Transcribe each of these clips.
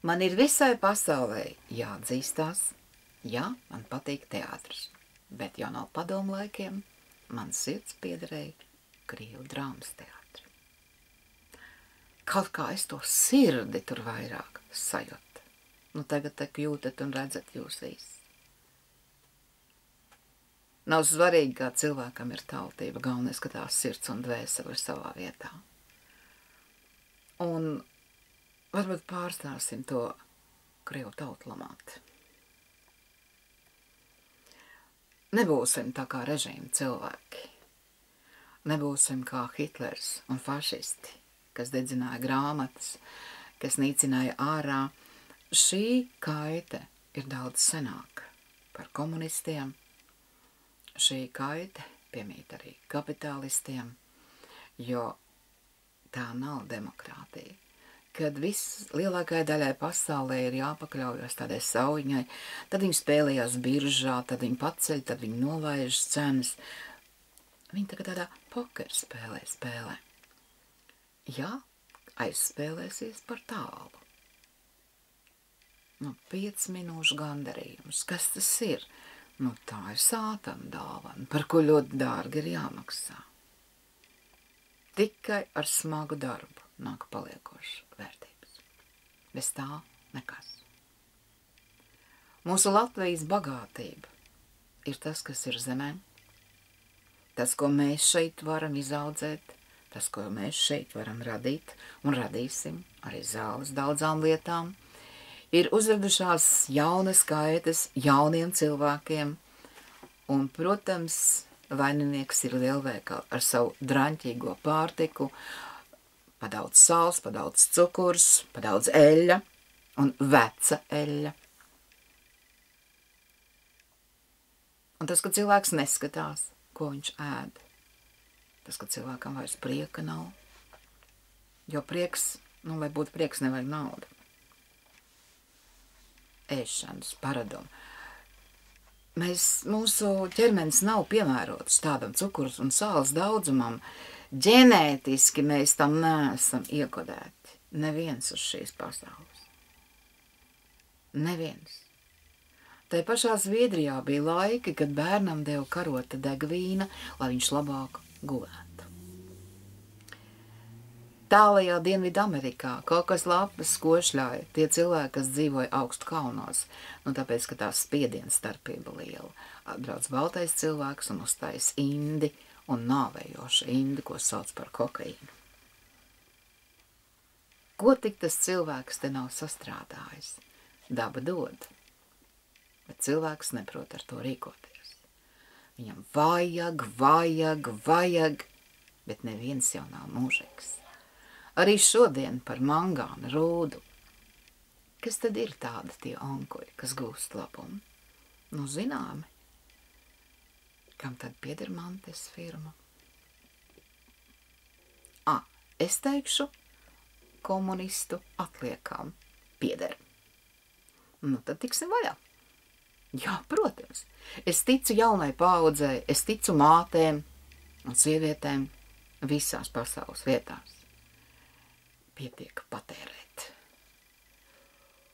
Man ir visai pasaulē jāatzīstās, jā, man patīk teātris, bet jau no padomu laikiem man sirds piederēja Krievu drāmas teātri. Kaut kā es to sirdi tur vairāk sajūtu. Nu tagad tak jūtat un redzat jūs visi. Nav svarīgi, kā cilvēkam ir tautība, galvenais, ka tās sirds un dvēsele ir savā vietā. Un varbūt pārstāsim to Krievu tautlamāti. Nebūsim tā kā režīma cilvēki. Nebūsim kā Hitlers un fašisti, kas dedzināja grāmatas, kas nīcināja ārā. Šī kaite ir daudz senāka par komunistiem. Šī kaite piemīt arī kapitālistiem, jo tā nav demokrātija. Kad viss lielākajai daļai pasaulē ir jāpakļaujas tādai sauņai, tad viņi spēlējās biržā, tad viņi paceļ, tad viņi nolaiž cenas. Viņi tagad tādā poker spēlē. Jā, aizspēlēsies par tālu. 5 minūšu gandarījums. Kas tas ir? Tā ir sātana dāvana, par ko ļoti dārgi ir jāmaksā. Tikai ar smagu darbu nāk paliekošas vērtības. Bez tā nekas. Mūsu Latvijas bagātība ir tas, kas ir zemē, tas, ko mēs šeit varam izaudzēt, tas, ko mēs šeit varam radīt un radīsim, arī zāles daudzām lietām. Ir uzvedušās jaunas kaitas jauniem cilvēkiem, un, protams, vaininieks ir lielveikali ar savu draņķīgo pārtiku, pa daudz sāls, pa daudz cukurs, pa daudz eļļa un veca eļļa. Un tas, ka cilvēks neskatās, ko viņš ēd, tas, ka cilvēkam vairs prieka nav, jo prieks, lai būtu prieks, nevajag naudu. Ēšanas paradumu. Mūsu ķermenis nav piemērots tādam cukurs un sāls daudzumam. Ģenētiski mēs tam neesam iekodēti. Neviens uz šīs pasaules. Neviens. Tai pašā Zviedrijā bija laiki, kad bērnam deva karota degvīna, lai viņš labāk gulētu. Tālajā Dienvidamerikā kaut kas lapas košļāja tie cilvēki, kas dzīvoja augstu kalnos, tāpēc, ka tā spiediens starpība liela. Atbrauc baltais cilvēks un uztais indi un nāvējoša indi, ko sauc par kokaīnu. Ko tik tas cilvēks te nav sastrādājis? Daba dod, bet cilvēks neprot ar to rīkoties. Viņam vajag, bet neviens jau nav mūžīgs. Arī šodien par mangānu rūdu. Kas tad ir tādi tie onkuļi, kas gūst labumu? Zināmi. Kam tad pieder mantes firma? Es teikšu, komunistu atliekām pieder. Tad tiksim vaļā. Jā, protams. Es ticu jaunai paaudzei, es ticu mātēm un sievietēm visās pasaules vietās. Pietiek patērēt.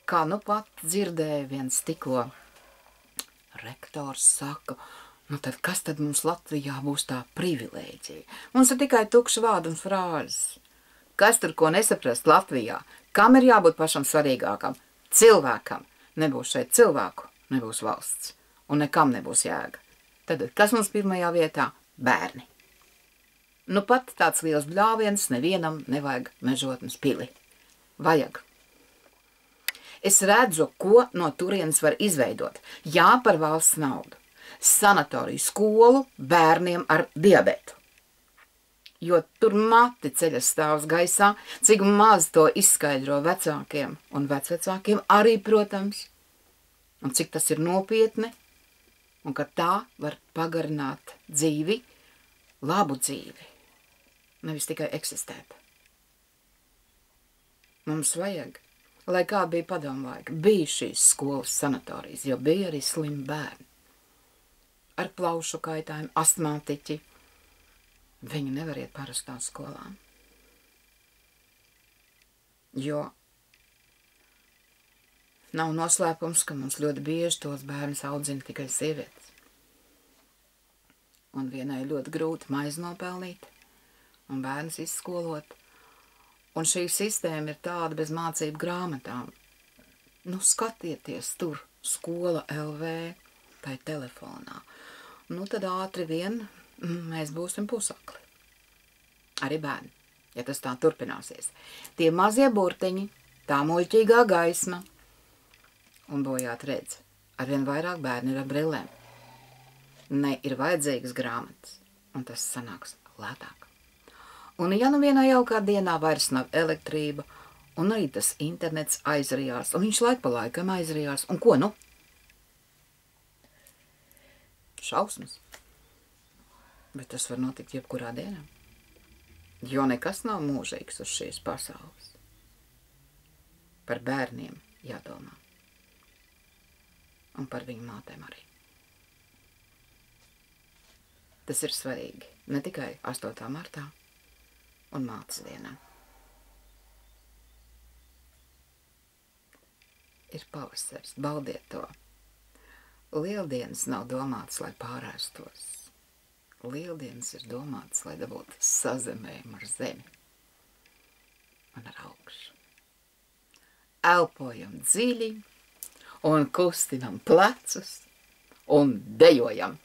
Kā pat dzirdēja viens tikko rektors saka, tad kas tad mums Latvijā būs tā privilēģija? Mums ir tikai tukši vārdi un frāzes. Kas tur ko nesaprast Latvijā? Kam ir jābūt pašam svarīgākam? Cilvēkam. Nebūs šeit cilvēku, nebūs valsts. Un nekam nebūs jēga. Tad kas mums pirmajā vietā? Bērni. Pat tāds liels bļāviens nevienam nevajag mežotnes pili. Vajag. Es redzu, ko no turienes var izveidot. Jā, par valsts naudu. Sanatoriju skolu bērniem ar diabetu. Jo tur mati ceļas stāvs gaisā, cik maz to izskaidro vecākiem un vecvecākiem arī, protams. Un cik tas ir nopietni, un ka tā var pagarināt dzīvi, labu dzīvi. Nevis tikai eksistēt. Mums vajag, lai kā bija padomu laika, bija šīs skolas sanatorijas, jo bija arī slimi bērni. Ar plaušu kaitējumu, astmātiķi. Viņi nevar iet parastām skolām. Jo Nav noslēpums, ka mums ļoti bieži tos bērnus audzina tikai sievietes. Un vienai ļoti grūti maizi nopelnīt un bērnus izskolot. Un šī sistēma ir tāda bez mācību grāmatām. Nu, skatieties tur, skola LV, tai telefonā. Nu, tad ātri vien mēs būsim pusakli. Arī bērni, ja tas tā turpināsies. Tie mazie burtiņi, tā muļķīgā gaisma. Un bojāt redz, arvien vairāk bērni ir ar brillēm. Ne, ir vajadzīgas grāmatas, un tas sanāks lētāk. Un ja nu vienā jaukā dienā vairs nav elektrība, un arī tas internets aizrijās, un viņš laik pa laikam aizrijās, un ko nu? Šausmas. Bet tas var notikt jebkurā dienā. Jo nekas nav mūžīgs uz šīs pasaules. Par bērniem jādomā. Un par viņu mātēm arī. Tas ir svarīgi ne tikai 8. martā un mātes dienā. Ir pavasars, baudiet to. Lieldienas nav domātas, lai pārēstos. Lieldienas ir domātas, lai dabūtu sazemējumu ar zemi un ar augšu. Elpojam dziļi un kustinam plecus un dejojam.